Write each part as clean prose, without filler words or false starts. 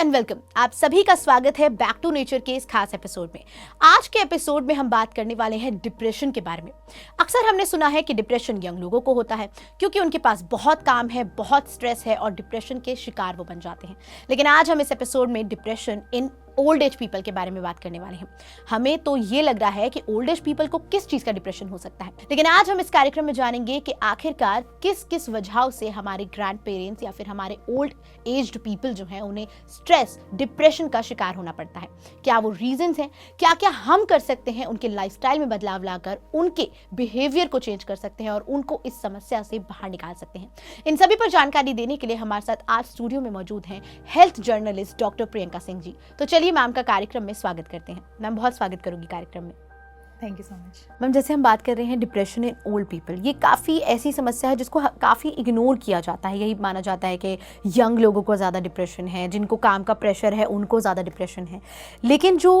And welcome. आप सभी का स्वागत है बैक टू नेचर के इस खास एपिसोड में। आज के एपिसोड में हम बात करने वाले हैं डिप्रेशन के बारे में। अक्सर हमने सुना है कि डिप्रेशन यंग लोगों को होता है क्योंकि उनके पास बहुत काम है, बहुत स्ट्रेस है और डिप्रेशन के शिकार वो बन जाते हैं। लेकिन आज हम इस एपिसोड में depression in old age people के बारे में बात करने वाले हैं। हमें तो ये लग रहा है कि ओल्ड एज पीपल को किस चीज का डिप्रेशन हो सकता है, लेकिन आज हम इस कार्यक्रम में जानेंगे कि आखिरकार किस किस वजहों से हमारे ग्रैंड पेरेंट्स या फिर हमारे ओल्ड एज्ड पीपल जो हैं उन्हें स्ट्रेस, डिप्रेशन का शिकार होना पड़ता है। क्या वो रीजंस हैं, क्या क्या हम कर सकते हैं उनके लाइफस्टाइल में बदलाव लाकर उनके बिहेवियर को चेंज कर सकते हैं और उनको इस समस्या से बाहर निकाल सकते हैं। इन सभी पर जानकारी देने के लिए हमारे साथ आज स्टूडियो में मौजूद हैं health journalist doctor Priyanka Singh ji. तो चलिए मैम का कार्यक्रम में स्वागत करते हैं। मैम बहुत स्वागत करूंगी कार्यक्रम में। Thank you so much. Ma'am जैसे हम बात कर रहे हैं डिप्रेशन इन ओल्ड पीपल, ये काफ़ी ऐसी समस्या है जिसको काफ़ी इग्नोर किया जाता है। यही माना जाता है कि यंग लोगों को ज़्यादा डिप्रेशन है, जिनको काम का प्रेशर है उनको ज़्यादा डिप्रेशन है। लेकिन जो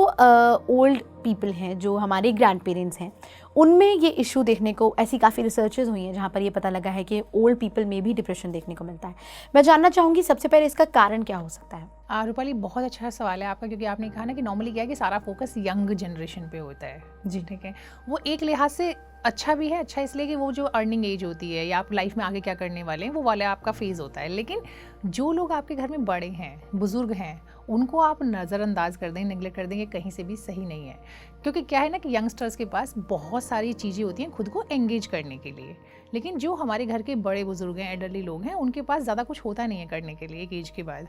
ओल्ड पीपल हैं, जो हमारे ग्रैंड पेरेंट्स हैं, उनमें ये इशू देखने को, ऐसी काफ़ी रिसर्चेज हुई हैं जहाँ पर ये पता लगा है कि ओल्ड पीपल में भी डिप्रेशन देखने को मिलता है। मैं जानना चाहूँगी सबसे पहले इसका कारण क्या हो सकता है? रूपाली, बहुत अच्छा सवाल है आपका, क्योंकि आपने कहा ना कि नॉर्मली क्या है कि सारा फोकस यंग जनरेशन पे होता है। जी ठीक है, वो एक लिहाज से अच्छा भी है। अच्छा इसलिए कि वो जो अर्निंग एज होती है या आप लाइफ में आगे क्या करने वाले हैं वो वाला आपका फेज़ होता है। लेकिन जो लोग आपके घर में बड़े हैं, बुजुर्ग हैं, उनको आप नज़रअंदाज कर दें, नेगलेक्ट कर दें, ये कहीं से भी सही नहीं है। क्योंकि क्या है ना कि यंगस्टर्स के पास बहुत सारी चीज़ें होती हैं खुद को एंगेज करने के लिए, लेकिन जो हमारे घर के बड़े बुजुर्ग हैं, एडल्टली लोग हैं, उनके पास ज़्यादा कुछ होता नहीं है करने के लिए एक एज के बाद।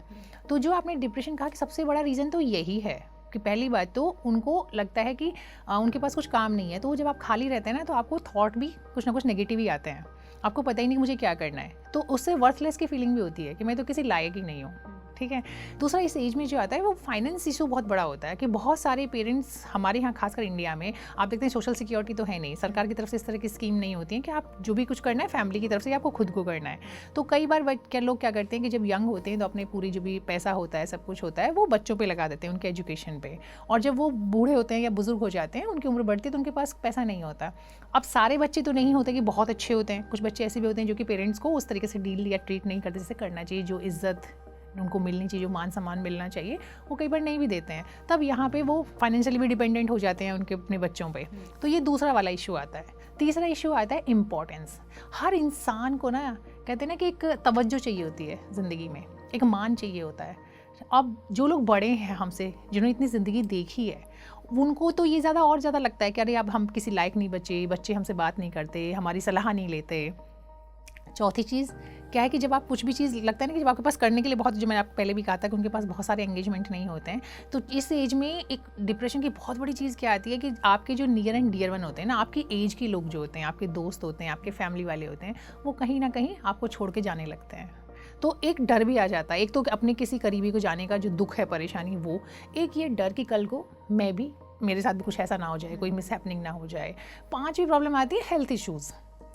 तो जो आपने डिप्रेशन कहा कि सबसे बड़ा रीज़न तो यही है कि पहली बात तो उनको लगता है कि उनके पास कुछ काम नहीं है। तो जब आप खाली रहते हैं ना तो आपको थॉट भी कुछ ना कुछ नेगेटिव ही आते हैं, आपको पता ही नहीं कि मुझे क्या करना है। तो उससे वर्थलेस की फीलिंग भी होती है कि मैं तो किसी लायक ही नहीं हूँ। ठीक है, दूसरा इस एज में जो आता है वो फाइनेंस इशू बहुत बड़ा होता है कि बहुत सारे पेरेंट्स हमारे यहाँ खासकर इंडिया में आप देखते हैं सोशल सिक्योरिटी तो है नहीं, सरकार की तरफ से इस तरह की स्कीम नहीं होती है कि आप जो भी कुछ करना है फैमिली की तरफ से आपको खुद को करना है। तो कई बार लोग क्या करते हैं कि जब यंग होते हैं तो अपने पूरी जो भी पैसा होता है, सब कुछ होता है, वो बच्चों पर लगा देते हैं, उनके एजुकेशन पे। और जब वो बूढ़े होते हैं या बुजुर्ग हो जाते हैं, उनकी उम्र बढ़ती है तो उनके पास पैसा नहीं होता। अब सारे बच्चे तो नहीं होते कि बहुत अच्छे होते हैं, कुछ बच्चे ऐसे भी होते हैं जो कि पेरेंट्स को उस तरीके से डील या ट्रीट नहीं करते जैसे करना चाहिए, जो इज्जत उनको मिलनी चाहिए, जो मान सम्मान मिलना चाहिए, वो कई बार नहीं भी देते हैं। तब यहाँ पे वो फाइनेंशियली भी डिपेंडेंट हो जाते हैं उनके अपने बच्चों पे। तो ये दूसरा वाला इशू आता है। तीसरा इशू आता है इम्पोर्टेंस। हर इंसान को ना कहते हैं ना कि एक तवज्जो चाहिए होती है ज़िंदगी में, एक मान चाहिए होता है। अब जो लोग बड़े हैं हमसे, जिन्होंने इतनी ज़िंदगी देखी है, उनको तो ये ज़्यादा और ज़्यादा लगता है कि अरे अब हम किसी लायक नहीं बचे, बच्चे हमसे बात नहीं करते, हमारी सलाह नहीं लेते। चौथी चीज़ क्या है कि जब आप कुछ भी चीज़ लगता है ना कि जब आपके पास करने के लिए बहुत, जो मैंने आपको पहले भी कहा था कि उनके पास बहुत सारे एंगेजमेंट नहीं होते हैं, तो इस एज में एक डिप्रेशन की बहुत बड़ी चीज़ क्या आती है कि आपके जो नियर एंड डियर वन होते हैं ना, आपकी एज के लोग जो होते हैं, आपके दोस्त होते हैं, आपके फैमिली वाले होते हैं, वो कहीं ना कहीं आपको छोड़ के जाने लगते हैं। तो एक डर भी आ जाता है, एक तो अपने किसी करीबी को जाने का जो दुख है, परेशानी, वो एक ये डर कि कल को मेरे साथ भी कुछ ऐसा ना हो जाए, कोई मिसहैपनिंग ना हो जाए। पांचवी प्रॉब्लम आती है हेल्थ इश्यूज़,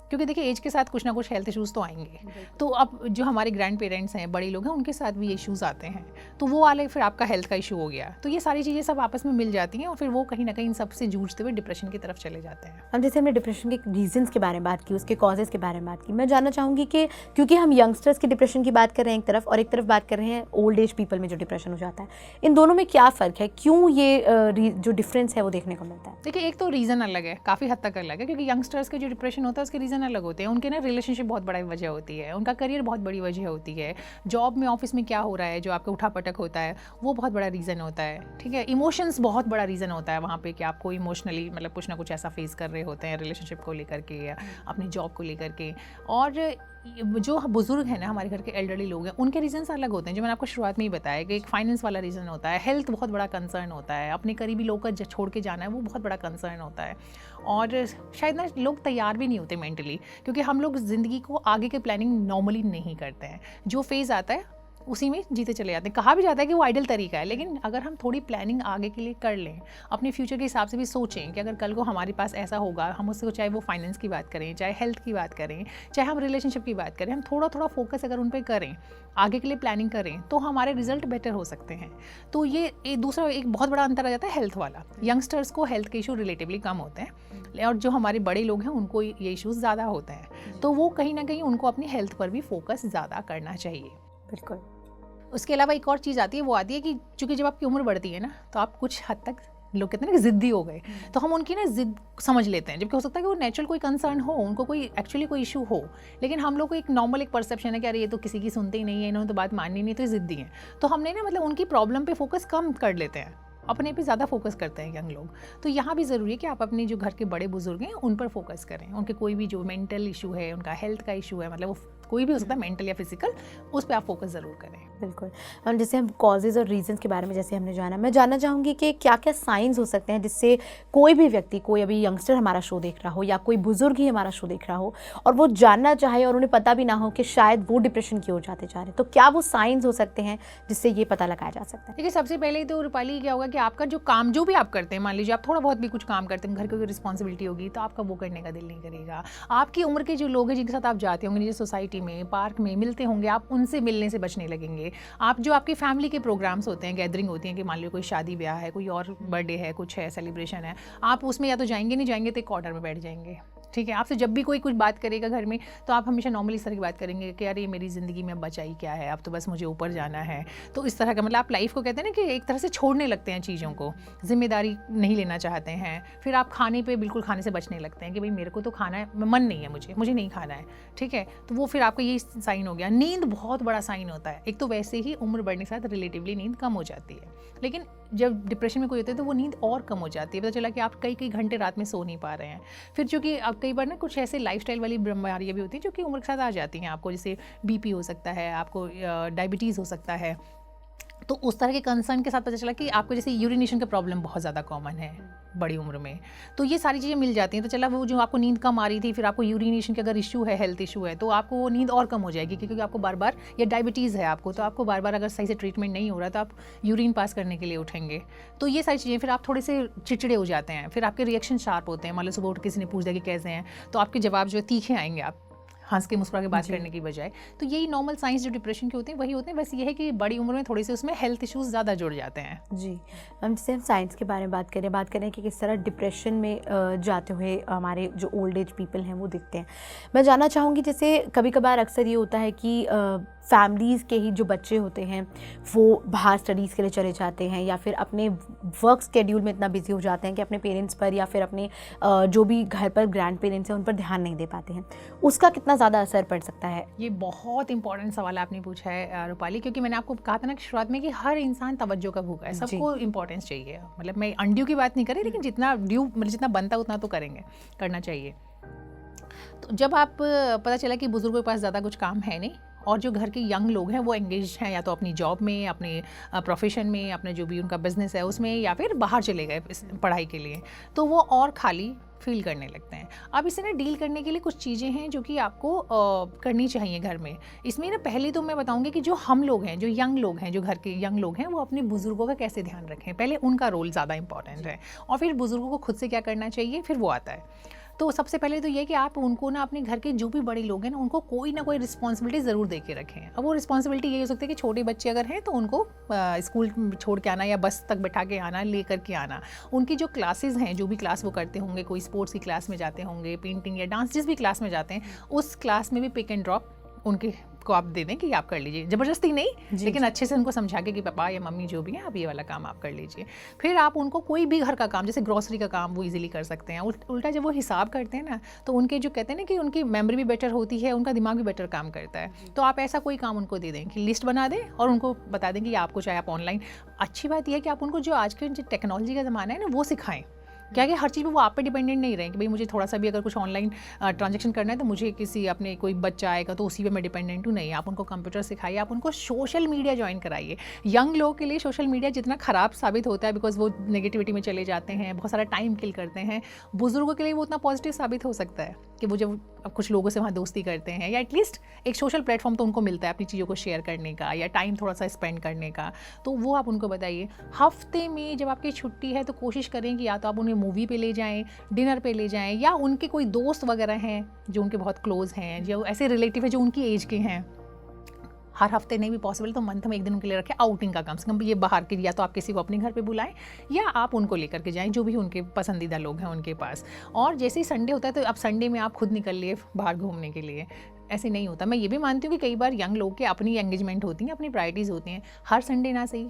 क्योंकि देखिए एज के साथ कुछ ना कुछ हेल्थ इश्यूज़ तो आएंगे। तो अब जो हमारे ग्रैंड पेरेंट्स हैं, बड़े लोग हैं, उनके साथ भी ये इश्यूज़ आते हैं, तो वो वाले फिर आपका हेल्थ का इशू हो गया। तो ये सारी चीज़ें सब आपस में मिल जाती हैं और फिर वो कहीं ना कहीं इन सबसे जूझते हुए डिप्रेशन की तरफ चले जाते हैं। अब जैसे हमने डिप्रेशन के रीजंस के बारे में बात की, उसके कॉजेज़ के बारे में बात की, मैं जानना चाहूँगी कि क्योंकि हम यंगस्टर्स के डिप्रेशन की बात कर रहे हैं एक तरफ, और एक तरफ बात कर रहे हैं ओल्ड एज पीपल में जो डिप्रेशन हो जाता है, इन दोनों में क्या फ़र्क है? क्यों ये जो डिफरेंस है वो देखने को मिलता है? देखिए, एक तो रीज़न अलग है, काफ़ी हद तक अलग है, क्योंकि यंगस्टर्स के जो डिप्रेशन होता है उसके रीज़न अलग होते हैं। उनके रिलेशनशिप बहुत बड़ी वजह होती है, उनका करियर बहुत बड़ी वजह होती है, जॉब में, ऑफिस में क्या हो रहा है, जो आपका उठापटक होता है, वो बहुत बड़ा रीज़न होता है। ठीक है, इमोशंस बहुत बड़ा रीज़न होता है वहाँ पे कि आपको इमोशनली मतलब कुछ ना कुछ ऐसा फेस कर रहे होते हैं रिलेशनशिप को लेकर के या अपनी जॉब को लेकर के। और जो बुजुर्ग हैं ना, हमारे घर के एल्डरली लोग हैं, उनके रीजंस अलग होते हैं, जो मैंने आपको शुरुआत में ही बताया कि एक फाइनेंस वाला रीज़न होता है, हेल्थ बहुत बड़ा कंसर्न होता है, अपने करीबी लोग का छोड़ के जाना है वो बहुत बड़ा कंसर्न होता है। और शायद ना लोग तैयार भी नहीं होते मेंटली, क्योंकि हम लोग ज़िंदगी को आगे के प्लानिंग नॉर्मली नहीं करते हैं। जो फेज़ आता है उसी में जीते चले जाते हैं। कहा भी जाता है कि वो आइडियल तरीका है, लेकिन अगर हम थोड़ी प्लानिंग आगे के लिए कर लें, अपने फ्यूचर के हिसाब से भी सोचें कि अगर कल को हमारे पास ऐसा होगा, हम उससे चाहे वो फाइनेंस की बात करें, चाहे हेल्थ की बात करें, चाहे हम रिलेशनशिप की बात करें, हम थोड़ा थोड़ा फोकस अगर उन पर करें, आगे के लिए प्लानिंग करें, तो हमारे रिजल्ट बेटर हो सकते हैं। तो ये दूसरा एक बहुत बड़ा अंतर आ जाता है हेल्थ वाला। यंगस्टर्स को हेल्थ के इशू रिलेटिवली कम होते हैं और जो हमारे बड़े लोग हैं उनको ये इशूज़ ज़्यादा होते हैं। तो वो कहीं ना कहीं उनको अपनी हेल्थ पर भी फोकस ज़्यादा करना चाहिए। बिल्कुल। उसके अलावा एक और चीज़ आती है, वो आती है कि चूंकि जब आपकी उम्र बढ़ती है ना, तो आप कुछ हद तक, लोग कहते हैं ना कि ज़िद्दी हो गए, तो हम उनकी ना ज़िद समझ लेते हैं, जबकि हो सकता है कि वो नेचुरल कोई कंसर्न हो, उनको कोई एक्चुअली कोई इशू हो, लेकिन हम लोग को एक नॉर्मल एक परसेप्शन है कि अरे ये तो किसी की सुनते ही नहीं है, इन्होंने तो बात माननी नहीं, तो ये ज़िद्दी हैं। तो हमने ना मतलब उनकी प्रॉब्लम पे फोकस कम कर लेते हैं, अपने पे ज़्यादा फोकस करते हैं यंग लोग। तो यहाँ भी ज़रूरी है कि आप अपने जो घर के बड़े बुजुर्ग हैं उन पर फोकस करें, उनके कोई भी जो मेंटल इशू है, उनका हेल्थ का इशू है, मतलब वो कोई भी हो सकता है मेंटल या फिजिकल, उस पर आप फोकस ज़रूर करें। बिल्कुल। हम जैसे हम कॉजेज़ और रीजंस के बारे में जैसे हमने जाना, मैं जानना चाहूँगी कि क्या क्या साइंस हो सकते हैं जिससे कोई भी व्यक्ति, कोई अभी यंगस्टर हमारा शो देख रहा हो या कोई बुजुर्ग ही हमारा शो देख रहा हो और वो जानना चाहे और उन्हें पता भी ना हो कि शायद वो डिप्रेशन की ओर जाते जा रहे हैं, तो क्या वो साइंस हो सकते हैं जिससे ये पता लगाया जा सकता है? देखिए, सबसे पहले तो रूपाली क्या होगा कि आपका जो काम जो भी आप करते हैं, मान लीजिए आप थोड़ा बहुत भी कुछ काम करते हैं, घर की कोई रिस्पॉन्सिबिलिटी होगी, तो आपका वो करने का दिल नहीं करेगा। आपकी उम्र के जो लोग हैं जिनके साथ आप जाते होंगे, जैसे सोसाइटी में, पार्क में मिलते होंगे, आप उनसे मिलने से बचने लगेंगे। आप जो आपकी फैमिली के प्रोग्राम्स होते हैं, गैदरिंग होती हैं कि मान लीजिए कोई शादी ब्याह है, कोई और बर्थडे है, कुछ है, सेलिब्रेशन है, आप उसमें या तो जाएंगे नहीं जाएंगे तो एक कॉर्नर में बैठ जाएंगे, ठीक है। आपसे जब भी कोई कुछ बात करेगा घर में, तो आप हमेशा नॉर्मली इस तरह की बात करेंगे कि यार ये मेरी ज़िंदगी में बचाई क्या है, अब तो बस मुझे ऊपर जाना है। तो इस तरह का मतलब आप लाइफ को कहते हैं ना कि एक तरह से छोड़ने लगते हैं चीज़ों को, जिम्मेदारी नहीं लेना चाहते हैं। फिर आप खाने पे बिल्कुल खाने से बचने लगते हैं कि भाई मेरे को तो खाना है, मन नहीं है, मुझे नहीं खाना है, ठीक है। तो वो फिर आपका यही साइन हो गया। नींद बहुत बड़ा साइन होता है। एक तो वैसे ही उम्र बढ़ने के साथ रिलेटिवली नींद कम हो जाती है, लेकिन जब डिप्रेशन में कोई होता है तो वो नींद और कम हो जाती है। पता चला कि आप कई घंटे रात में सो नहीं पा रहे हैं। फिर चूँकि अब कई बार ना कुछ ऐसे लाइफस्टाइल वाली बीमारियाँ भी होती हैं जो कि उम्र के साथ आ जाती हैं आपको, जैसे बीपी हो सकता है, आपको डायबिटीज़ हो सकता है। तो उस तरह के कंसर्न के साथ पता चला कि आपको जैसे यूरिनेशन का प्रॉब्लम बहुत ज़्यादा कॉमन है बड़ी उम्र में, तो ये सारी चीज़ें मिल जाती हैं। तो चला वो जो आपको नींद कम आ रही थी, फिर आपको यूरिनेशन का अगर इशू है, हेल्थ इशू है, तो आपको वो नींद और कम हो जाएगी, क्योंकि आपको बार बार, या डायबिटीज़ है आपको, तो आपको बार बार अगर सही से ट्रीटमेंट नहीं हो रहा तो आप यूरिन पास करने के लिए उठेंगे। तो ये सारी चीज़ें, फिर आप थोड़े से चिड़चिड़े हो जाते हैं, फिर आपके रिएक्शन शार्प होते हैं। मान लो सुबह उठ किसी ने पूछ दिया कि कैसे हैं, तो आपके जवाब जो है तीखे आएंगे, आप हंस के मुस्कुरा के बात करने की बजाय। तो यही नॉर्मल साइंस जो डिप्रेशन के होते हैं वही होते हैं, बस ये है कि बड़ी उम्र में थोड़ी से उसमें हेल्थ इश्यूज ज़्यादा जुड़ जाते हैं। जी मैम, जैसे हम साइंस के बारे में बात करें कि किस तरह डिप्रेशन में जाते हुए हमारे जो ओल्ड एज पीपल हैं वो दिखते हैं, मैं जानना चाहूँगी जैसे कभी कभार अक्सर ये होता है कि फैमिलीज़ के ही जो बच्चे होते हैं वो बाहर स्टडीज़ के लिए चले जाते हैं या फिर अपने वर्क स्केड्यूल में इतना बिजी हो जाते हैं कि अपने पेरेंट्स पर या फिर अपने जो भी घर पर ग्रैंड पेरेंट्स हैं उन पर ध्यान नहीं दे पाते हैं, उसका कितना ज़्यादा असर पड़ सकता है? ये बहुत इंपॉर्टेंट सवाल आपने पूछा है रूपाली, क्योंकि मैंने आपको कहा था ना कि शुरुआत में कि हर इंसान तवज्जो का भूखा है, सबको इंपॉर्टेंस चाहिए। मतलब मैं अनड्यू की बात नहीं कर रही, लेकिन जितना ड्यू, मतलब जितना बनता उतना तो करना चाहिए। तो जब आप पता चला कि बुजुर्गों के पास ज़्यादा कुछ काम है नहीं, और जो घर के यंग लोग हैं वो एंगेज हैं या तो अपनी जॉब में, अपने प्रोफेशन में, अपने जो भी उनका बिजनेस है उसमें, या फिर बाहर चले गए पढ़ाई के लिए, तो वो और खाली फील करने लगते हैं। अब इसे ना डील करने के लिए कुछ चीज़ें हैं जो कि आपको करनी चाहिए घर में। इसमें ना पहले तो मैं बताऊंगी कि जो हम लोग हैं, जो यंग लोग हैं, जो घर के यंग लोग हैं, वो अपने बुजुर्गों का कैसे ध्यान रखें। पहले उनका रोल ज़्यादा इंपॉर्टेंट है, और फिर बुजुर्गों को खुद से क्या करना चाहिए, फिर वो आता है। तो सबसे पहले तो ये कि आप उनको ना अपने घर के जो भी बड़े लोग हैं ना, उनको कोई ना कोई रिस्पॉन्सिबिलिटी ज़रूर दे के रखें। अब वो रिस्पॉन्सिबिलिटी ये हो सकती है कि छोटे बच्चे अगर हैं तो उनको स्कूल छोड़ के आना या बस तक बैठा के आना, ले करके आना। उनकी जो क्लासेस हैं, जो भी क्लास वो करते होंगे, कोई स्पोर्ट्स की क्लास में जाते होंगे, पेंटिंग या डांस, जिस भी क्लास में जाते हैं, उस क्लास में भी पिक एंड ड्रॉप उनके को आप दे दें कि आप कर लीजिए, ज़बरदस्ती नहीं, लेकिन अच्छे से उनको समझा के कि पापा या मम्मी जो भी हैं आप ये वाला काम आप कर लीजिए। फिर आप उनको कोई भी घर का काम, जैसे ग्रोसरी का काम, वो इजीली कर सकते हैं। उल्टा जब वो हिसाब करते हैं ना, तो उनके जो कहते हैं ना कि उनकी मेमोरी भी बेटर होती है, उनका दिमाग भी बेटर काम करता है। तो आप ऐसा कोई काम उनको दे दें कि लिस्ट बना दें और उनको बता दें कि आपको चाहे आप ऑनलाइन, अच्छी बात यह है कि आप उनको जो आज के जो टेक्नोलॉजी का ज़माना है ना वो सिखाएं। क्या कि हर चीज़ में वो आप पे डिपेंडेंट नहीं रहें कि भाई मुझे थोड़ा सा भी अगर कुछ ऑनलाइन ट्रांजैक्शन करना है तो मुझे किसी अपने कोई बच्चा आएगा तो उसी पे मैं डिपेंडेंट हूँ। नहीं, आप उनको कंप्यूटर सिखाइए, आप उनको सोशल मीडिया ज्वाइन कराइए। यंग लोगों के लिए सोशल मीडिया जितना ख़राब साबित होता है बिकॉज वो नेगेटिविटी में चले जाते हैं, बहुत सारा टाइम किल करते हैं, बुजुर्गों के लिए वो उतना पॉजिटिव साबित हो सकता है कि वो जब अब कुछ लोगों से वहाँ दोस्ती करते हैं या एटलीस्ट एक सोशल प्लेटफॉर्म तो उनको मिलता है अपनी चीज़ों को शेयर करने का या टाइम थोड़ा सा स्पेंड करने का, तो वो आप उनको बताइए। हफ्ते में जब आपकी छुट्टी है तो कोशिश करें कि या तो आप उन्हें मूवी पे ले जाएं, डिनर पे ले जाएं, या उनके कोई दोस्त वगैरह हैं जो उनके बहुत क्लोज हैं, जो ऐसे रिलेटिव है जो उनकी एज के हैं, हर हफ्ते नहीं भी पॉसिबल तो मंथ में एक दिन उनके लिए रखें आउटिंग का, कम से कम ये बाहर के, या तो आप किसी को अपने घर पे बुलाएं या आप उनको लेकर के जाएं जो भी उनके पसंदीदा लोग हैं उनके पास। और जैसे ही संडे होता है तो अब संडे में आप खुद निकल लिए बाहर घूमने के लिए, ऐसे नहीं होता। मैं ये भी मानती हूँ कि कई बार यंग लोग के अपनी एंगेजमेंट होती हैं, अपनी प्रायोरिटीज़ होती हैं। हर संडे ना सही,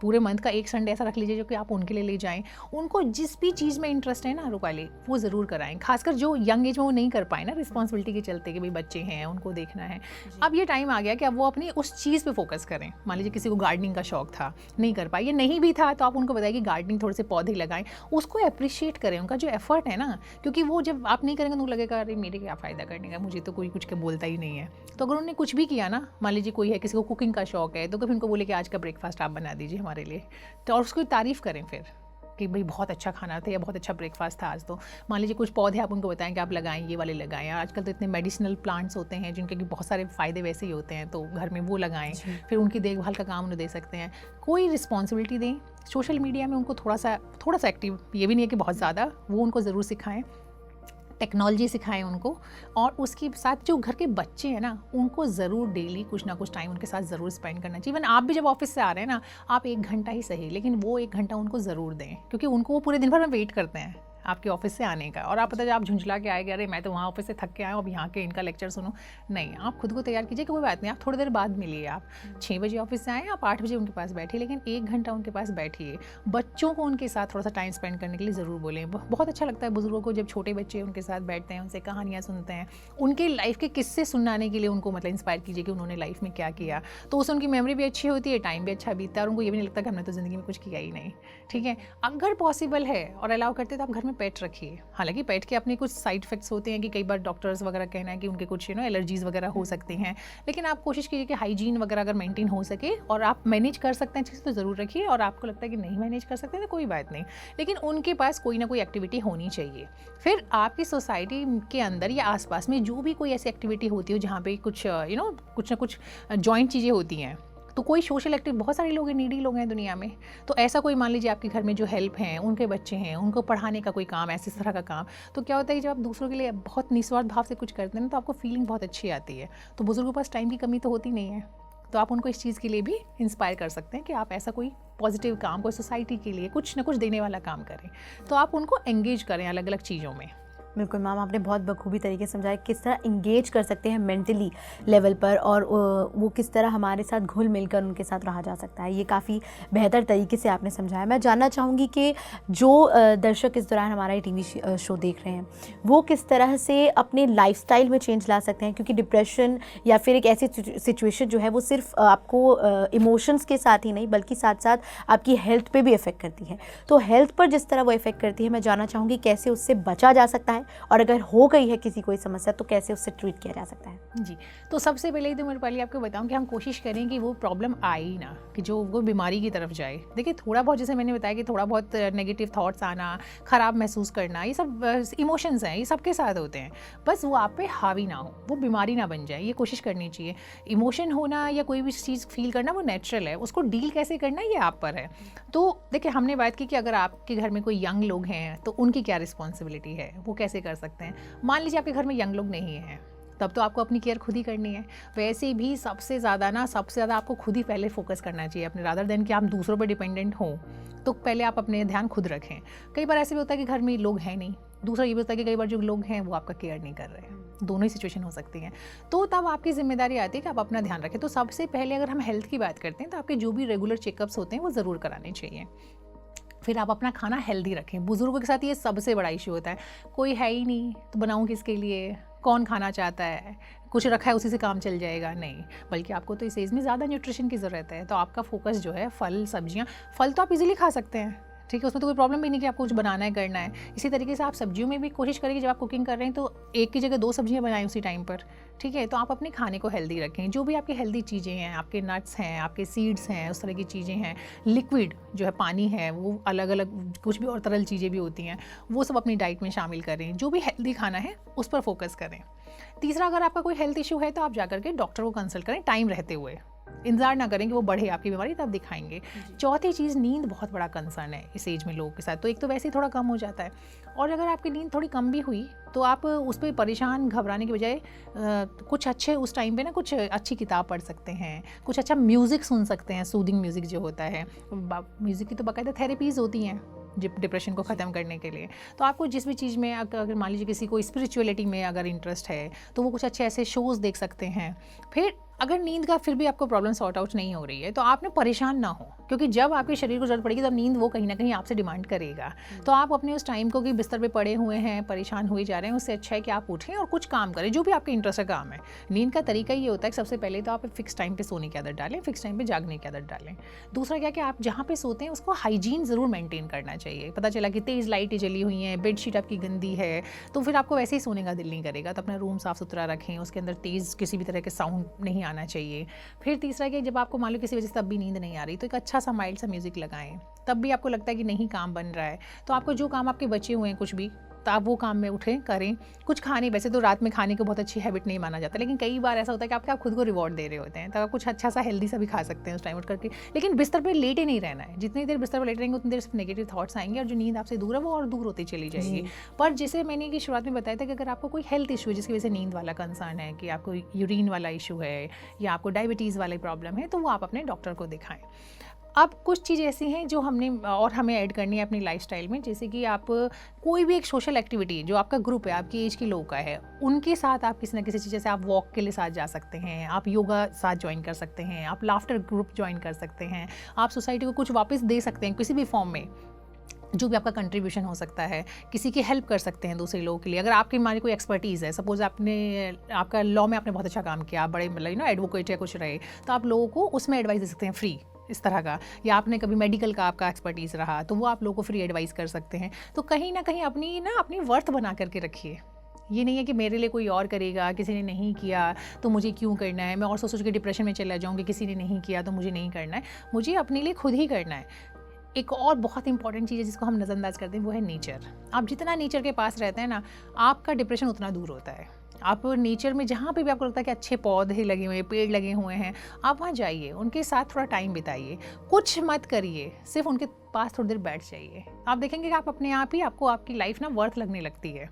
पूरे मंथ का एक संडे ऐसा रख लीजिए जो कि आप उनके लिए ले जाएं। उनको जिस भी चीज़ में इंटरेस्ट है ना रूपाली, वो ज़रूर कराएं। खासकर जो यंग एज में वो नहीं कर पाए ना रिस्पॉन्सिबिलिटी के चलते कि भाई बच्चे हैं, उनको देखना है। अब ये टाइम आ गया कि अब वो अपनी उस चीज़ पे फोकस करें। मान लीजिए किसी को गार्डनिंग का शौक था, नहीं कर पाए, ये नहीं भी था, तो आप उनको बताइए कि गार्डनिंग, थोड़े से पौधे लगाएं, उसको अप्रिशिएट करें, उनका जो एफर्ट है ना। क्योंकि वो जब आप नहीं करेंगे तो लगेगा अरे मेरे क्या फ़ायदा करने का, मुझे तो कोई कुछ के बोलता ही नहीं है। तो अगर उन्होंने कुछ भी किया ना, मान लीजिए कोई है, किसी को कुकिंग का शौक है, तो कभी उनको बोले कि आज का ब्रेकफास्ट आप बना दीजिए हमारे लिए, तो और उसकी तारीफ़ करें फिर कि भाई बहुत अच्छा खाना था या बहुत अच्छा ब्रेकफास्ट था आज। तो मान लीजिए कुछ पौधे आप उनको बताएं कि आप लगाएं, ये वाले लगाएं। आजकल तो इतने मेडिसिनल प्लांट्स होते हैं जिनके कि बहुत सारे फ़ायदे वैसे ही होते हैं, तो घर में वो लगाएं। फिर उनकी देखभाल का काम उन्हें दे सकते हैं। कोई रिस्पॉन्सिबिलिटी दें। सोशल मीडिया में उनको थोड़ा सा एक्टिव, ये भी नहीं है कि बहुत ज़्यादा, वो उनको ज़रूर सिखाएँ। टेक्नोलॉजी सिखाएं उनको। और उसके साथ जो घर के बच्चे हैं ना, उनको ज़रूर डेली कुछ ना कुछ टाइम उनके साथ ज़रूर स्पेंड करना चाहिए। इवन आप भी जब ऑफिस से आ रहे हैं ना, आप 1 घंटा ही सही, लेकिन वो 1 घंटा उनको ज़रूर दें, क्योंकि उनको वो पूरे दिन भर में वेट करते हैं आपके ऑफिस से आने का। और आप पता है आप झुंझला के आएगा, अरे मैं तो वहाँ ऑफिस से थक के आया हूँ, अब यहाँ के इनका लेक्चर सुनो। नहीं, आप खुद को तैयार कीजिए, कोई बात नहीं, आप थोड़ी देर बाद मिलिए। आप 6 बजे ऑफिस से आए, आप 8 बजे उनके पास बैठिए, लेकिन 1 घंटा उनके पास बैठिए। बच्चों को उनके साथ थोड़ा सा टाइम स्पेंड करने के लिए ज़रूर बोलें। बहुत अच्छा लगता है बुजुर्गों को जब छोटे बच्चे उनके साथ बैठते हैं, उनसे कहानियाँ सुनते हैं, उनके लाइफ के किस्से सुनाने के लिए उनको मतलब इंस्पायर कीजिए कि उन्होंने लाइफ में क्या किया। तो उससे उनकी मेमोरी भी अच्छी होती है, टाइम भी अच्छा बीतता है, और उनको ये भी नहीं लगता कि हमने तो ज़िंदगी में कुछ किया ही नहीं। ठीक है, अगर पॉसिबल है और अलाउ करते तो आप घर में पेट रखिए। हालांकि पेट के अपने कुछ साइड इफेक्ट्स होते हैं कि कई बार डॉक्टर्स वगैरह कहना है कि उनके कुछ एलर्जीज वगैरह हो सकती हैं, लेकिन आप कोशिश कीजिए कि हाइजीन वगैरह अगर मेंटेन हो सके और आप मैनेज कर सकते हैं चीज़ तो ज़रूर रखिए। और आपको लगता है कि नहीं मैनेज कर सकते तो कोई बात नहीं, लेकिन उनके पास कोई ना कोई एक्टिविटी होनी चाहिए। फिर आपकी सोसाइटी के अंदर या आसपास में जो भी कोई ऐसी एक्टिविटी होती हो जहाँ पे कुछ कुछ ना कुछ जॉइंट चीज़ें होती हैं, तो कोई सोशल एक्टिव, बहुत सारे लोग हैं, नीडी लोग हैं दुनिया में, तो ऐसा कोई मान लीजिए आपके घर में जो हेल्प हैं, उनके बच्चे हैं, उनको पढ़ाने का कोई काम, ऐसे तरह का काम, तो क्या होता है कि जब आप दूसरों के लिए बहुत निस्वार्थ भाव से कुछ करते हैं ना, तो आपको फीलिंग बहुत अच्छी आती है। तो बुजुर्गों के पास टाइम की कमी तो होती नहीं है, तो आप उनको इस चीज़ के लिए भी इंस्पायर कर सकते हैं कि आप ऐसा कोई पॉजिटिव काम, कोई सोसाइटी के लिए कुछ ना कुछ देने वाला काम करें। तो आप उनको एंगेज करें अलग अलग चीज़ों में। बिल्कुल मैम, आपने बहुत बखूबी तरीके से समझाया किस तरह इंगेज कर सकते हैं मेंटली लेवल पर, और वो किस तरह हमारे साथ घुल मिलकर उनके साथ रहा जा सकता है। ये काफ़ी बेहतर तरीके से आपने समझाया। मैं जानना चाहूँगी कि जो दर्शक इस दौरान हमारा ये टीवी शो देख रहे हैं, वो किस तरह से अपने लाइफस्टाइल में चेंज ला सकते हैं, क्योंकि डिप्रेशन या फिर एक ऐसी सिचुएशन जो है वो सिर्फ आपको इमोशंस के साथ ही नहीं बल्कि साथ साथ आपकी हेल्थ पे भी इफ़ेक्ट करती है। तो हेल्थ पर जिस तरह वो इफ़ेक्ट करती है, मैं जानना चाहूँगी कैसे उससे बचा जा सकता है, और अगर हो गई है किसी कोई समस्या तो कैसे उससे ट्रीट किया जा सकता है। जी, तो सबसे पहले तो मेरे पहले आपको बताऊं कि हम कोशिश करें कि वो प्रॉब्लम आए ही ना, कि जो वो बीमारी की तरफ जाए। देखिए, थोड़ा बहुत जैसे मैंने बताया कि थोड़ा बहुत नेगेटिव थॉट्स आना, ख़राब महसूस करना, ये सब इमोशंस हैं, ये सबके साथ होते हैं। बस वो आप पे हावी ना हो, वो बीमारी ना बन जाए, ये कोशिश करनी चाहिए। इमोशन होना या कोई भी चीज़ फील करना वो नेचुरल है, उसको डील कैसे करना ये आप पर है। तो देखिए, हमने बात की कि अगर आपके घर में कोई यंग लोग हैं तो उनकी क्या रिस्पॉन्सिबिलिटी है, वो कैसे कर सकते हैं। मान लीजिए आपके घर में यंग लोग नहीं हैं, तब तो आपको अपनी केयर खुद ही करनी है। वैसे भी सबसे ज़्यादा आपको खुद ही पहले फोकस करना चाहिए अपने, रादर देन कि आप दूसरों पर डिपेंडेंट हों। तो पहले आप अपने ध्यान खुद रखें। कई बार ऐसे भी होता है कि घर में लोग हैं नहीं, दूसरा ये भी होता है कि कई बार जो लोग हैं वो आपका केयर नहीं कर रहे हैं। दोनों ही सिचुएशन हो सकती हैं, तो तब आपकी जिम्मेदारी आती है कि आप अपना ध्यान रखें। तो सबसे पहले अगर हम हेल्थ की बात करते हैं तो आपके जो भी रेगुलर चेकअप्स होते हैं वो ज़रूर कराने चाहिए। फिर आप अपना खाना हेल्दी रखें। बुजुर्गों के साथ ये सबसे बड़ा इशू होता है, कोई है ही नहीं तो बनाऊं किसके लिए, कौन खाना चाहता है, कुछ रखा है उसी से काम चल जाएगा, नहीं। बल्कि आपको तो इस एज में ज़्यादा न्यूट्रिशन की ज़रूरत है। तो आपका फोकस जो है फल सब्जियां, फल तो आप इजीली खा सकते हैं, ठीक है, उसमें तो कोई प्रॉब्लम भी नहीं कि आपको कुछ बनाना है, करना है। इसी तरीके से आप सब्जियों में भी कोशिश करें कि जब आप कुकिंग कर रहे हैं तो एक की जगह 2 सब्जियां बनाएं उसी टाइम पर, ठीक है। तो आप अपने खाने को हेल्दी रखें। जो भी आपकी हेल्दी चीज़ें हैं, आपके नट्स हैं, आपके सीड्स हैं, उस तरह की चीज़ें हैं, लिक्विड जो है पानी है, वो अलग अलग कुछ भी और तरल चीज़ें भी होती हैं, वो सब अपनी डाइट में शामिल करें। जो भी हेल्दी खाना है उस पर फोकस करें। तीसरा, अगर आपका कोई हेल्थ इशू है तो आप जाकर के डॉक्टर को कंसल्ट करें टाइम रहते हुए, इंतजार ना करें कि वो बढ़े आपकी बीमारी तब दिखाएंगे। चौथी चीज़, नींद बहुत बड़ा कंसर्न है इस एज में लोगों के साथ। तो एक तो वैसे ही थोड़ा कम हो जाता है, और अगर आपकी नींद थोड़ी कम भी हुई तो आप उस पर परेशान घबराने के बजाय कुछ अच्छे उस टाइम पे ना कुछ अच्छी किताब पढ़ सकते हैं, कुछ अच्छा म्यूज़िक सुन सकते हैं, सूदिंग म्यूज़िक जो होता है। म्यूज़िक की तो बाकायदा थेरेपीज़ होती हैं, डिप्रेशन को ख़त्म करने के लिए। तो आपको जिस भी चीज़ में अगर मान लीजिए किसी को स्पिरिचुअलिटी में अगर इंटरेस्ट है तो वो कुछ अच्छे ऐसे शोज़ देख सकते हैं। फिर अगर नींद का फिर भी आपको प्रॉब्लम सॉर्ट आउट नहीं हो रही है तो आपने परेशान ना हो, क्योंकि जब आपके शरीर को ज़रूरत पड़ेगी तब नींद वो कहीं ना कहीं आपसे डिमांड करेगा। तो आप अपने उस टाइम को कि बिस्तर पे पड़े हुए हैं, परेशान हुए जा रहे हैं, उससे अच्छा है कि आप उठें और कुछ काम करें जो भी आपके इंटरेस्ट का काम है। नींद का तरीका ये होता है कि सबसे पहले तो आप फिक्स टाइम पे सोने की आदत डालें, फिक्स टाइम पे जागने की आदत डालें। दूसरा क्या कि आप जहाँ पे सोते हैं उसको हाइजीन ज़रूर मेंटेन करना चाहिए। पता चला कि तेज़ लाइटें जली हुई हैं, बेडशीट आपकी गंदी है, तो फिर आपको वैसे ही सोने का दिल नहीं करेगा। तो अपना रूम साफ़ सुथरा रखें, उसके अंदर तेज़ किसी भी तरह के साउंड नहीं आना चाहिए। फिर तीसरा कि जब आपको मान लो किसी वजह से तब भी नींद नहीं आ रही तो एक अच्छा सा माइल्ड सा म्यूज़िक लगाएं। तब भी आपको लगता है कि नहीं काम बन रहा है तो आपको जो काम आपके बचे हुए हैं कुछ भी, तो आप वो काम में उठें, करें। कुछ खाने, वैसे तो रात में खाने को बहुत अच्छी हैबिट नहीं माना जाता, लेकिन कई बार ऐसा होता है कि आप खुद को रिवॉर्ड दे रहे होते हैं, तो आप कुछ अच्छा सा हेल्दी सा भी खा सकते हैं उस टाइम उठ करके। लेकिन बिस्तर पे लेटे नहीं रहना है। जितनी देर बिस्तर पर लेटे रहेंगे उतनी देर सिर्फ नेगेटिव थॉट्स आएंगे और जो नींद आपसे दूर है वो और दूर होती चली जाएगी। पर जैसे मैंने कि शुरुआत में बताया था कि अगर आपको कोई हेल्थ इशू है जिसकी वजह से नींद वाला कंसर्न है, कि आपको यूरिन वाला इशू है या आपको डायबिटीज़ वाली प्रॉब्लम है, तो वो आप अपने डॉक्टर को दिखाएं। अब कुछ चीज़ ऐसी हैं जो हमें ऐड करनी है अपनी लाइफस्टाइल में, जैसे कि आप कोई भी एक सोशल एक्टिविटी जो आपका ग्रुप है, आपकी एज के लोग का है, उनके साथ आप किसी न किसी चीज़, जैसे आप वॉक के लिए साथ जा सकते हैं, आप योगा साथ ज्वाइन कर सकते हैं, आप लाफ्टर ग्रुप ज्वाइन कर सकते हैं, आप सोसाइटी को कुछ वापस दे सकते हैं किसी भी फॉर्म में, जो भी आपका कंट्रीब्यूशन हो सकता है। किसी की हेल्प कर सकते हैं दूसरे लोगों के लिए। अगर आपकी मान कोई एक्सपर्टीज़ है, सपोज आपका लॉ में आपने बहुत अच्छा काम किया, आप बड़े मतलब एडवोकेट या कुछ रहे, तो आप लोगों को उसमें एडवाइस दे सकते हैं फ्री, इस तरह का। या आपने कभी मेडिकल का आपका एक्सपर्टीज़ रहा तो वो आप लोगों को फ्री एडवाइस कर सकते हैं। तो कहीं ना कहीं अपनी वर्थ बना करके रखिए। ये नहीं है कि मेरे लिए कोई और करेगा, किसी ने नहीं किया तो मुझे क्यों करना है, मैं और सोच के डिप्रेशन में चला जाऊँगी, किसी ने नहीं किया तो मुझे नहीं करना है। मुझे अपने लिए खुद ही करना है। एक और बहुत इंपॉर्टेंट चीज़ है जिसको हम नज़रअंदाज करते हैं, वो है नेचर। आप जितना नेचर के पास रहते हैं ना, आपका डिप्रेशन उतना दूर होता है। आप नेचर में जहाँ पे भी आपको लगता है कि अच्छे पौधे लगे हुए हैं, पेड़ लगे हुए हैं, आप वहाँ जाइए, उनके साथ थोड़ा टाइम बिताइए, कुछ मत करिए, सिर्फ उनके पास थोड़ी देर बैठ जाइए। आप देखेंगे कि आप अपने आप ही आपको आपकी लाइफ ना वर्थ लगने लगती है।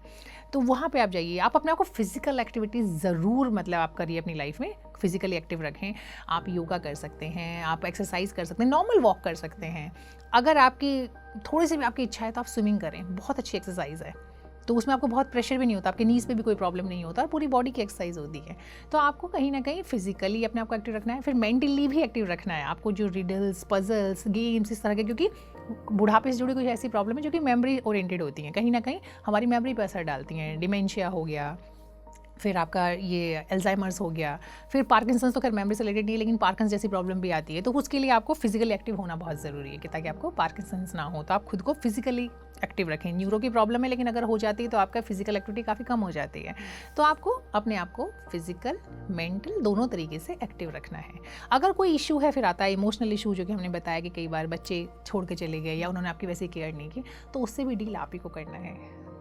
तो वहाँ पे आप जाइए। आप अपने आप को फिजिकल एक्टिविटी ज़रूर मतलब आप करिए अपनी लाइफ में, फिजिकली एक्टिव रखें। आप योगा कर सकते हैं, आप एक्सरसाइज कर सकते हैं, नॉर्मल वॉक कर सकते हैं। अगर आपकी थोड़ी सी भी आपकी इच्छा है तो आप स्विमिंग करें, बहुत अच्छी एक्सरसाइज है। तो उसमें आपको बहुत प्रेशर भी नहीं होता, आपके नीज पे भी कोई प्रॉब्लम नहीं होता और पूरी बॉडी की एक्सरसाइज होती है। तो आपको कहीं ना कहीं फिजिकली अपने आप को एक्टिव रखना है, फिर मेंटली भी एक्टिव रखना है आपको। जो रिडल्स, पजल्स, गेम्स इस तरह के, क्योंकि बुढ़ापे से जुड़ी कुछ ऐसी प्रॉब्लम है जो कि मेमोरी ओरिएंटेड होती हैं, कहीं ना कहीं हमारी मेमोरी पर असर डालती हैं। डिमेंशिया हो गया, फिर आपका ये अल्जाइमर्स हो गया, फिर पार्किंसंस तो खैर मेमोरी से रिलेटेड नहीं है, लेकिन पार्किंसंस जैसी प्रॉब्लम भी आती है। तो उसके लिए आपको फिजिकली एक्टिव होना बहुत ज़रूरी है कि ताकि आपको पार्किंसंस ना हो। तो आप खुद को फिजिकली एक्टिव रखें। न्यूरो की प्रॉब्लम है, लेकिन अगर हो जाती है तो आपका फिजिकल एक्टिविटी काफ़ी कम हो जाती है। तो आपको अपने आप को फिजिकल, मेंटल दोनों तरीके से एक्टिव रखना है। अगर कोई इशू है, फिर आता है इमोशनल इशू, जो कि हमने बताया कि कई बार बच्चे छोड़ के चले गए या उन्होंने आपकी वैसे केयर नहीं की, तो उससे भी डील आप ही को करना है।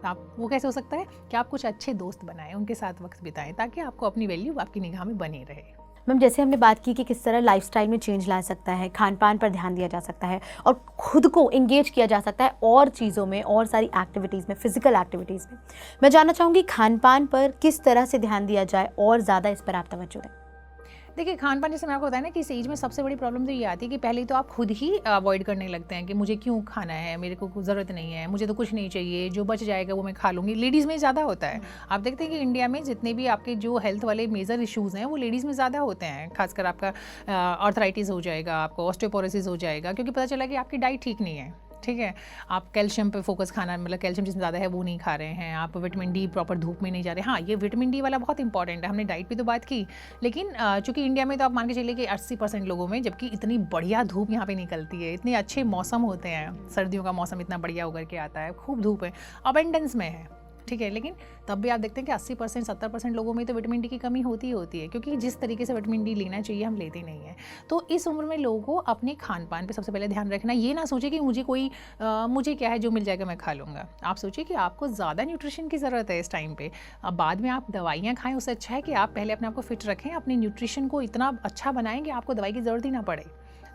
आप वो कैसे हो सकता है कि आप कुछ अच्छे दोस्त बनाएं, उनके साथ वक्त बिताएं, ताकि आपको अपनी वैल्यू आपकी निगाह में बनी रहे। मैम, जैसे हमने बात की कि किस तरह लाइफस्टाइल में चेंज ला सकता है, खान पान पर ध्यान दिया जा सकता है और खुद को इंगेज किया जा सकता है और चीज़ों में, और सारी एक्टिविटीज़ में, फिजिकल एक्टिविटीज़ में। मैं जानना चाहूँगी खान पान पर किस तरह से ध्यान दिया जाए और ज़्यादा इस पर आप तवज्जो दें। देखिए, खान पान, जैसे मैं आपको बताया ना कि इस एज में सबसे बड़ी प्रॉब्लम तो ये आती है कि पहले तो आप खुद ही अवॉइड करने लगते हैं कि मुझे क्यों खाना है, मेरे को ज़रूरत नहीं है, मुझे तो कुछ नहीं चाहिए, जो बच जाएगा वो मैं खा लूँगी। लेडीज़ में ज़्यादा होता है। आप देखते हैं कि इंडिया में जितने भी आपके जो हेल्थ वाले मेजर इशूज़ हैं वो लेडीज़ में ज़्यादा होते हैं। खासकर आपका आर्थराइटिस हो जाएगा, आपको ऑस्टियोपोरोसिस हो जाएगा, क्योंकि पता चला कि आपकी डाइट ठीक नहीं है। ठीक है, आप कैल्शियम पे फोकस खाना, मतलब कैल्शियम जिसमें ज़्यादा है वो नहीं खा रहे हैं, आप विटामिन डी प्रॉपर धूप में नहीं जा रहे। हाँ, ये विटामिन डी वाला बहुत इंपॉर्टेंट है, हमने डाइट पे तो बात की, लेकिन चूंकि इंडिया में तो आप मान के चलिए कि 80% लोगों में, जबकि इतनी बढ़िया धूप यहाँ पे निकलती है, इतने अच्छे मौसम होते हैं, सर्दियों का मौसम इतना बढ़िया उगर के आता है, खूब धूप है, अबेंडेंस में है। ठीक है, लेकिन तब भी आप देखते हैं कि 80% 70% लोगों में तो विटामिन डी की कमी होती ही होती है, क्योंकि जिस तरीके से विटामिन डी लेना चाहिए हम लेते नहीं हैं। तो इस उम्र में लोगों को अपने खान पान पे सबसे पहले ध्यान रखना। ये ना सोचे कि मुझे क्या है, जो मिल जाएगा मैं खा लूँगा। आप सोचिए कि आपको ज़्यादा न्यूट्रिशन की ज़रूरत है इस टाइम पे। अब बाद में आप दवाइयाँ खाएँ, उससे अच्छा है कि आप पहले अपने आप को फिट रखें, अपने न्यूट्रिशन को इतना अच्छा बनाएं कि आपको दवाई की ज़रूरत ही ना पड़े।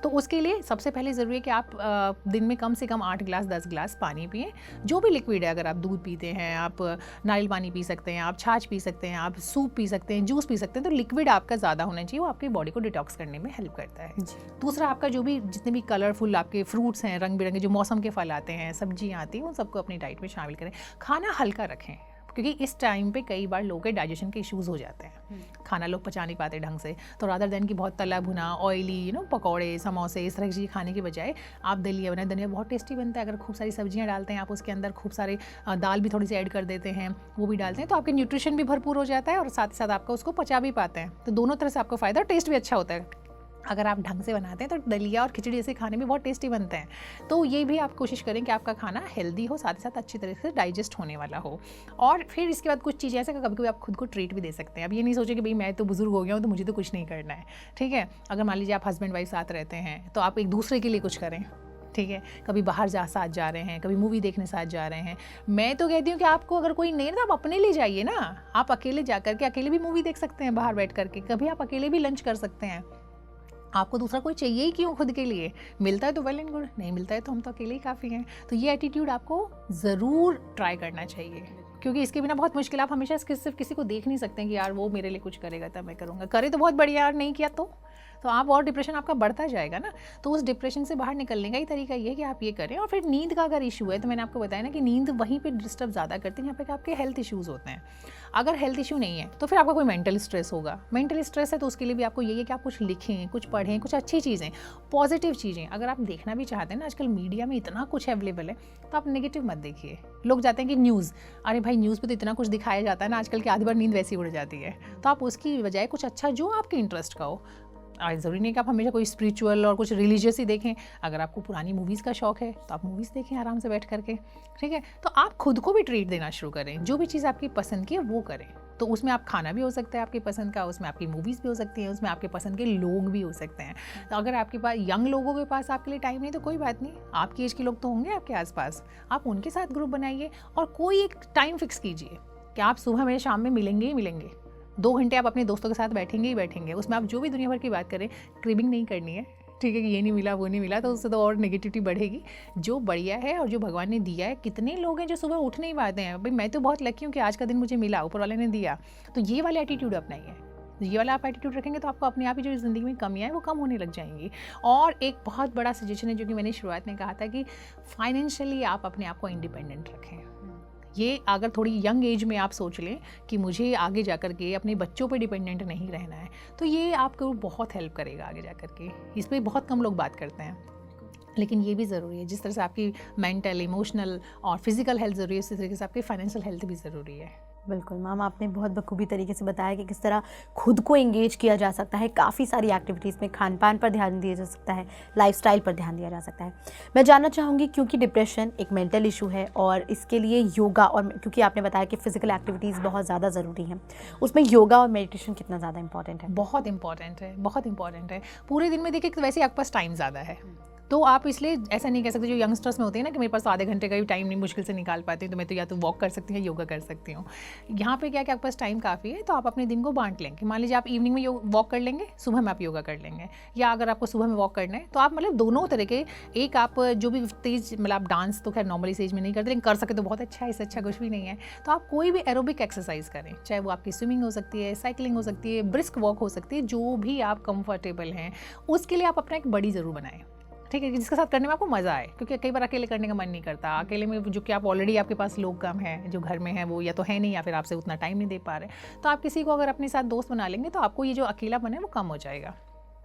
तो उसके लिए सबसे पहले ज़रूरी है कि आप दिन में कम से कम 8 ग्लास 10 ग्लास पानी पिएं। जो भी लिक्विड है, अगर आप दूध पीते हैं, आप नारियल पानी पी सकते हैं, आप छाछ पी सकते हैं, आप सूप पी सकते हैं, जूस पी सकते हैं, तो लिक्विड आपका ज़्यादा होना चाहिए, वो आपकी बॉडी को डिटॉक्स करने में हेल्प करता है। दूसरा, आपका जो भी जितने भी कलरफुल आपके फ्रूट्स हैं, रंग बिरंगे जो मौसम के फल आते हैं, सब्जियाँ आती हैं, उन सबको अपनी डाइट में शामिल करें। खाना हल्का रखें, क्योंकि इस टाइम पे कई बार लोगों के डाइजेशन के इश्यूज़ हो जाते हैं, खाना लोग पचा नहीं पाते ढंग से। तो रादर देन कि बहुत तला भुना ऑयली पकौड़े समोसे इस तरह की चीज़ खाने के बजाय आप दलिया बनाए। दलिया बहुत टेस्टी बनता है, अगर खूब सारी सब्जियां डालते हैं आप, उसके अंदर खूब सारे दाल भी थोड़ी सी ऐड कर देते हैं, वो भी डालते हैं, तो आपके न्यूट्रिशन भी भरपूर हो जाता है और साथ ही साथ आपका उसको पचा भी पाते हैं। तो दोनों तरह से आपको फ़ायदा, टेस्ट भी अच्छा होता है। अगर आप ढंग से बनाते हैं तो दलिया और खिचड़ी जैसे खाने में बहुत टेस्टी बनते हैं। तो ये भी आप कोशिश करें कि आपका खाना हेल्दी हो, साथ ही साथ अच्छी तरह से डाइजेस्ट होने वाला हो। और फिर इसके बाद कुछ चीज़ें ऐसे कभी कभी आप खुद को ट्रीट भी दे सकते हैं। अब ये नहीं सोचें कि भाई मैं तो बुजुर्ग हो गया हूँ तो मुझे तो कुछ नहीं करना है, ठीक है। अगर मान लीजिए आप हस्बैंड वाइफ साथ रहते हैं तो आप एक दूसरे के लिए कुछ करें, ठीक है। कभी बाहर साथ जा रहे हैं, कभी मूवी देखने साथ जा रहे हैं। मैं तो कहती हूँ कि आपको अगर कोई नहीं है तो आप अपने लिए जाइए ना। आप अकेले जा करके अकेले भी मूवी देख सकते हैं बाहर बैठ करके, कभी आप अकेले भी लंच कर सकते हैं। आपको दूसरा कोई चाहिए ही क्यों खुद के लिए? मिलता है तो वेल एंड गुड, नहीं मिलता है तो हम तो अकेले ही काफ़ी हैं। तो ये एटीट्यूड आपको ज़रूर ट्राई करना चाहिए, क्योंकि इसके बिना बहुत मुश्किल। आप हमेशा सिर्फ किसी को देख नहीं सकते हैं कि यार वो मेरे लिए कुछ करेगा तब मैं करूँगा, करे तो बहुत बढ़िया, यार नहीं किया तो आप और डिप्रेशन आपका बढ़ता जाएगा ना। तो उस डिप्रेशन से बाहर निकलने का ही तरीका ये है कि आप ये करें। और फिर नींद का अगर इशू है तो मैंने आपको बताया ना कि नींद वहीं पे डिस्टर्ब ज़्यादा करती है जहाँ पे आपके हेल्थ इश्यूज़ होते हैं। अगर हेल्थ इशू नहीं है तो फिर आपका कोई मेंटल स्ट्रेस होगा। मेंटल स्ट्रेस है तो उसके लिए भी आपको यही है कि आप कुछ लिखें, कुछ पढ़ें, कुछ अच्छी चीज़ें, पॉजिटिव चीज़ें। अगर आप देखना भी चाहते हैं ना, आजकल मीडिया में इतना कुछ अवेलेबल है, तो आप नेगेटिव मत देखिए। लोग जाते हैं कि न्यूज़, अरे भाई न्यूज़ पे तो इतना कुछ दिखाया जाता है ना आजकल की आधी बार नींद वैसी उड़ जाती है। तो आप उसकी बजाय कुछ अच्छा जो आपके इंटरेस्ट का हो, ज़रूरी नहीं कि आप हमेशा कोई स्पिरिचुअल और कुछ रिलीजियस ही देखें। अगर आपको पुरानी मूवीज़ का शौक है तो आप मूवीज़ देखें आराम से बैठ करके, ठीक है। तो आप खुद को भी ट्रीट देना शुरू करें, जो भी चीज़ आपकी पसंद की है वो करें। तो उसमें आप खाना भी हो सकता है आपकी पसंद का, उसमें आपकी मूवीज़ भी हो सकती हैं, उसमें आपके पसंद के लोग भी हो सकते हैं। तो अगर आपके पास यंग लोगों के पास आपके लिए टाइम नहीं तो कोई बात नहीं, आपकी एज के लोग तो होंगे आपके आसपास, आप उनके साथ ग्रुप बनाइए और कोई एक टाइम फिक्स कीजिए कि आप सुबह में शाम में मिलेंगे ही मिलेंगे। 2 घंटे आप अपने दोस्तों के साथ बैठेंगे ही बैठेंगे। उसमें आप जो भी दुनिया भर की बात करें, क्रिबिंग नहीं करनी है, ठीक है, कि ये नहीं मिला वो नहीं मिला, तो उससे तो और नेगेटिविटी बढ़ेगी। जो बढ़िया है और जो भगवान ने दिया है, कितने लोग हैं जो सुबह उठ नहीं पाते हैं, भाई मैं तो बहुत लकी हूँ कि आज का दिन मुझे मिला, ऊपर वाले ने दिया। तो ये वाला एटीट्यूड अपनाइए। ये वाला आप एटीट्यूड रखेंगे तो आपको अपने आप ही जो ज़िंदगी में कमियाँ हैं वो कम होने लग जाएंगी। और एक बहुत बड़ा सजेशन है जो कि मैंने शुरुआत में कहा था कि फाइनेंशियली आप अपने आप को इंडिपेंडेंट रखें। ये अगर थोड़ी यंग एज में आप सोच लें कि मुझे आगे जा कर के अपने बच्चों पे डिपेंडेंट नहीं रहना है, तो ये आपको बहुत हेल्प करेगा आगे जा कर के। इस पर बहुत कम लोग बात करते हैं, लेकिन ये भी ज़रूरी है। जिस तरह से आपकी मेंटल, इमोशनल और फिजिकल हेल्थ ज़रूरी है, उसी तरीके से आपकी फाइनेंशियल हेल्थ भी ज़रूरी है। बिल्कुल मैम, आपने बहुत बखूबी तरीके से बताया कि किस तरह खुद को एंगेज किया जा सकता है। काफ़ी सारी एक्टिविटीज़ में खान पान पर ध्यान दिया जा सकता है, लाइफस्टाइल पर ध्यान दिया जा सकता है। मैं जानना चाहूँगी, क्योंकि डिप्रेशन एक मेंटल इशू है और इसके लिए योगा, और क्योंकि आपने बताया कि फ़िज़िकल एक्टिविटीज़ बहुत ज़्यादा ज़रूरी हैं, उसमें योगा और मेडिटेशन कितना ज़्यादा इंपॉर्टेंट है? बहुत इंपॉर्टेंट है, बहुत इंपॉर्टेंट है। पूरे दिन में देखिए तो वैसे आपके पास टाइम ज़्यादा है, तो आप इसलिए ऐसा नहीं कह सकते जो यंगस्टर्स में होते हैं ना कि मेरे पास आधे घंटे का भी टाइम नहीं, मुश्किल से निकाल पाती हूँ, तो मैं तो या तो वॉक कर सकती हूँ या योगा कर सकती हूँ। यहाँ पे क्या कि आपके पास टाइम काफ़ी है, तो आप अपने दिन को बांट लेंगे। मान लीजिए आप इवनिंग में वॉक कर लेंगे, सुबह में आप योगा कर लेंगे, या अगर आपको सुबह में वॉक करना है तो आप मतलब दोनों तरह के, एक आप जो भी तेज, मतलब आप डांस तो खैर नॉर्मली स्टेज में नहीं करते, लेकिन कर सके तो बहुत अच्छा है, इससे अच्छा कुछ भी नहीं है। तो आप कोई भी एरोबिक एक्सरसाइज करें, चाहे वो आपकी स्विमिंग हो सकती है, साइकिलिंग हो सकती है, ब्रिस्क वॉक हो सकती है, जो भी आप कंफर्टेबल हैं उसके लिए आप अपना एक बड़ी ज़रूर बनाएं, ठीक है, जिसके साथ करने में आपको मज़ा आए। क्योंकि कई बार अकेले करने का मन नहीं करता, अकेले में जो कि आप ऑलरेडी आपके पास लोग कम हैं, जो घर में है वो या तो है नहीं या फिर आपसे उतना टाइम नहीं दे पा रहे, तो आप किसी को अगर अपने साथ दोस्त बना लेंगे तो आपको ये जो अकेलापन है वो कम हो जाएगा।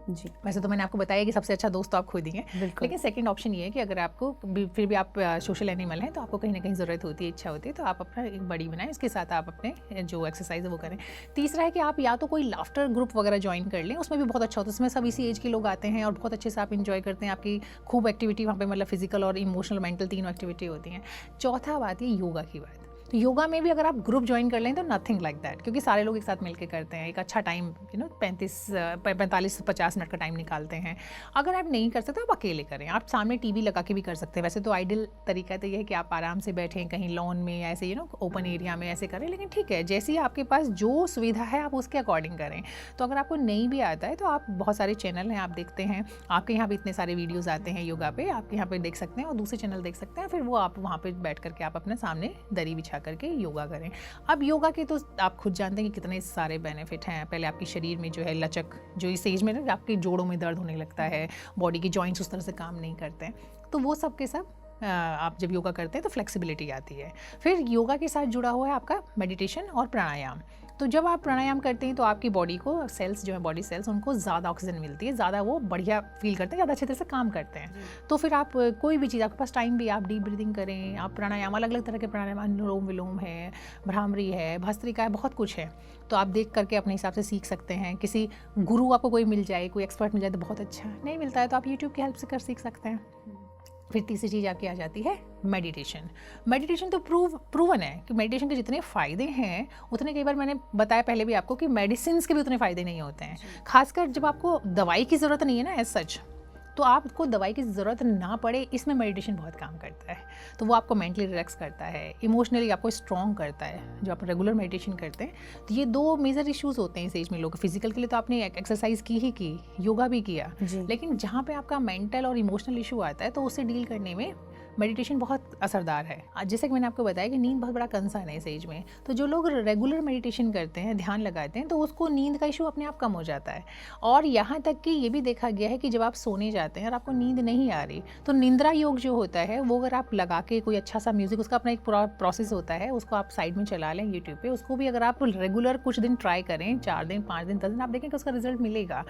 जी, वैसे तो मैंने आपको बताया कि सबसे अच्छा दोस्त तो आप खुद ही हैं, लेकिन सेकंड ऑप्शन ये है कि अगर आपको फिर भी आप सोशल एनिमल हैं तो आपको कहीं ना कहीं ज़रूरत होती है, इच्छा होती है, तो आप अपना एक बड़ी बनाएं, उसके साथ आप अपने जो एक्सरसाइज है वो करें। तीसरा है कि आप या तो कोई लाफ्टर ग्रुप वगैरह ज्वाइन कर लें, उसमें भी बहुत अच्छा होता है, उसमें सब इसी एज के लोग आते हैं और बहुत अच्छे से आप इंजॉय करते हैं, आपकी खूब एक्टिविटी वहाँ पर, मतलब फिजिकल और इमोशनल मेंटल तीनों एक्टिविटी होती हैं। चौथा बात ये योगा की बात, तो योगा में भी अगर आप ग्रुप ज्वाइन कर लें तो नथिंग लाइक दैट, क्योंकि सारे लोग एक साथ मिलकर करते हैं, एक अच्छा टाइम 45 से 50 मिनट का टाइम निकालते हैं। अगर आप नहीं कर सकते तो आप अकेले करें, आप सामने टीवी लगा के भी कर सकते हैं। वैसे तो आइडियल तरीका तो ये है कि आप आराम से बैठें कहीं लॉन में या ऐसे ओपन एरिया में ऐसे करें, लेकिन ठीक है, जैसे ही आपके पास जो सुविधा है आप उसके अकॉर्डिंग करें। तो अगर आपको नहीं भी आता है तो आप बहुत सारे चैनल हैं, आप देखते हैं, आपके यहाँ भी इतने सारे वीडियोज़ आते हैं योगा पे, आपके यहाँ पे देख सकते हैं और दूसरे चैनल देख सकते हैं, फिर वो आप वहाँ पे बैठ करके आप अपने सामने दरी बिछा करके योगा करें। अब योगा के तो आप खुद जानते हैं कि कितने सारे बेनिफिट हैं। पहले आपके शरीर में जो है लचक, जो इस एज में ना आपके जोड़ों में दर्द होने लगता है, बॉडी के जॉइंट्स उस तरह से काम नहीं करते हैं, तो वो सब के सब आप जब योगा करते हैं तो फ्लेक्सिबिलिटी आती है। फिर योगा के साथ जुड़ा हुआ है आपका मेडिटेशन और प्राणायाम। तो जब आप प्राणायाम करते हैं तो आपकी बॉडी को सेल्स जो है, बॉडी सेल्स, उनको ज़्यादा ऑक्सीजन मिलती है, ज़्यादा वो बढ़िया फील करते हैं, ज़्यादा अच्छे तरह से काम करते हैं। तो फिर आप कोई भी चीज़, आपके पास टाइम भी, आप डीप ब्रीदिंग करें, आप प्राणायाम, अलग अलग तरह के प्राणायाम, अनुलोम विलोम है, भ्रामरी है, भस्त्रिका है, बहुत कुछ है। तो आप देख करके अपने हिसाब से सीख सकते हैं। किसी गुरु आपको कोई मिल जाए, कोई एक्सपर्ट मिल जाए तो बहुत अच्छा, नहीं मिलता है तो आप यूट्यूब की हेल्प से सीख सकते हैं। फिर तीसरी चीज़ आपकी आ जाती है मेडिटेशन। मेडिटेशन तो प्रूवन है कि मेडिटेशन के जितने फ़ायदे हैं उतने, कई बार मैंने बताया पहले भी आपको कि मेडिसिन के भी उतने फ़ायदे नहीं होते हैं। खासकर जब आपको दवाई की ज़रूरत नहीं है ना एज सच, तो आपको दवाई की ज़रूरत ना पड़े, इसमें मेडिटेशन बहुत काम करता है। तो वो आपको मेंटली रिलैक्स करता है, इमोशनली आपको स्ट्रॉन्ग करता है जो आप रेगुलर मेडिटेशन करते हैं। तो ये 2 मेजर इश्यूज़ होते हैं इस एज में लोग। फिजिकल के लिए तो आपने एक्सरसाइज की ही की, योगा भी किया, लेकिन जहाँ पे आपका मेंटल और इमोशनल इशू आता है तो उससे डील करने में मेडिटेशन बहुत असरदार है। जैसे कि मैंने आपको बताया कि नींद बहुत बड़ा कंसर्न है इस एज में, तो जो लोग रेगुलर मेडिटेशन करते हैं, ध्यान लगाते हैं, तो उसको नींद का इशू अपने आप कम हो जाता है। और यहाँ तक कि ये भी देखा गया है कि जब आप सोने जाते हैं और आपको नींद नहीं आ रही, तो निंद्रा योग जो होता है वो अगर आप लगा के कोई अच्छा सा म्यूज़िक, उसका अपना एक पूरा प्रोसेस होता है, उसको आप साइड में चला लें यूट्यूब पे, उसको भी अगर आप रेगुलर कुछ दिन ट्राई करें, 4 दिन, 5 दिन, 10 दिन, आप देखें कि उसका रिजल्ट मिलेगा।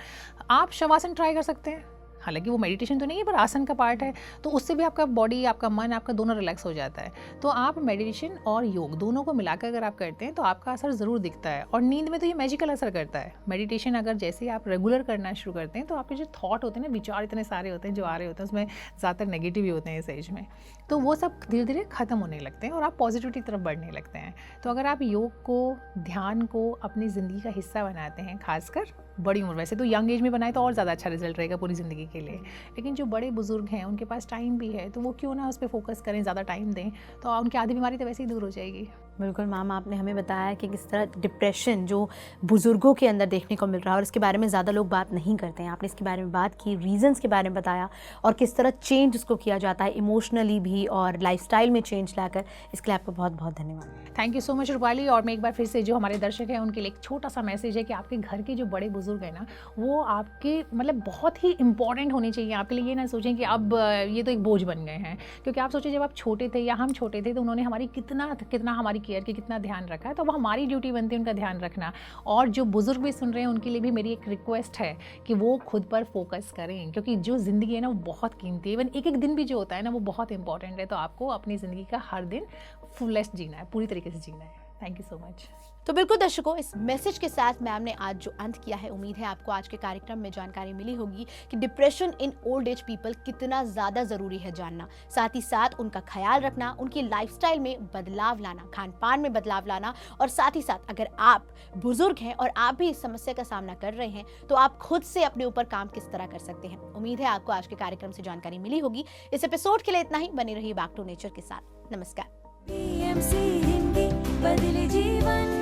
आप शवासन ट्राई कर सकते हैं, हालांकि वो मेडिटेशन तो नहीं है पर आसन का पार्ट है, तो उससे भी आपका बॉडी, आपका मन, आपका दोनों रिलैक्स हो जाता है। तो आप मेडिटेशन और योग दोनों को मिलाकर अगर आप करते हैं तो आपका असर ज़रूर दिखता है। और नींद में तो ये मैजिकल असर करता है। मेडिटेशन अगर जैसे ही आप रेगुलर करना शुरू करते हैं तो आपके जो थॉट होते हैं ना, विचार इतने सारे होते हैं जो आ रहे होते हैं, उसमें ज़्यादातर नेगेटिव ही होते हैं इस एज में, तो वो सब धीरे धीरे ख़त्म होने लगते हैं और आप पॉजिटिविटी की तरफ बढ़ने लगते हैं। तो अगर आप योग को, ध्यान को अपनी ज़िंदगी का हिस्सा बनाते हैं, खासकर बड़ी उम्र, वैसे तो यंग एज में बनाए तो और ज़्यादा अच्छा रिजल्ट रहेगा पूरी ज़िंदगी के लिए, लेकिन जो बड़े बुजुर्ग हैं उनके पास टाइम भी है तो वो क्यों ना उस पर फोकस करें, ज़्यादा टाइम दें, तो उनकी आधी बीमारी तो वैसे ही दूर हो जाएगी। बिल्कुल मैम, आपने हमें बताया कि किस तरह डिप्रेशन जो बुज़ुर्गों के अंदर देखने को मिल रहा है और इसके बारे में ज़्यादा लोग बात नहीं करते हैं। आपने इसके बारे में बात की, रीज़न्स के बारे में बताया और किस तरह चेंज उसको किया जाता है इमोशनली भी और लाइफस्टाइल में चेंज लाकर। इसके लिए आपका बहुत बहुत धन्यवाद। Thank you so much Rupali. और मैं एक बार फिर से जो हमारे दर्शक हैं उनके लिए एक छोटा सा मैसेज है कि आपके घर के जो बड़े बुजुर्ग हैं ना, वो आपके मतलब बहुत ही इंपॉर्टेंट होने चाहिए आपके लिए। ये ना सोचें कि अब ये तो एक बोझ बन गए हैं, क्योंकि आप सोचें जब आप छोटे थे या हम छोटे थे तो उन्होंने हमारी कितना हमारी केयर की, कितना ध्यान रखा है, तो वो हमारी ड्यूटी बनती है उनका ध्यान रखना। और जो बुजुर्ग भी सुन रहे हैं उनके लिए भी मेरी एक रिक्वेस्ट है कि वो खुद पर फोकस करें, क्योंकि जो ज़िंदगी है ना वो बहुत कीमती है। इवन एक एक दिन भी जो होता है ना वो बहुत इंपॉर्टेंट है। तो आपको अपनी ज़िंदगी का हर दिन फुलेस्ट जीना है, पूरी तरीके से जीना है। Thank you so much. तो बिल्कुल दर्शकों, इस मैसेज के साथ मैम ने आज जो अंत किया है, उम्मीद है आपको आज के कार्यक्रम में जानकारी मिली होगी कि depression in old age people कितना ज़्यादा ज़रूरी है जानना। साथ ही साथ उनका ख्याल रखना, उनकी लाइफस्टाइल में बदलाव लाना, खान पान में बदलाव लाना, और साथ ही साथ अगर आप बुजुर्ग हैं और आप भी इस समस्या का सामना कर रहे हैं तो आप खुद से अपने ऊपर काम किस तरह कर सकते हैं। उम्मीद है आपको आज के कार्यक्रम से जानकारी मिली होगी। इस एपिसोड के लिए इतना ही। बनी रहिए बैक टू नेचर के साथ। नमस्कार। PMC हिंदी बदले जीवन।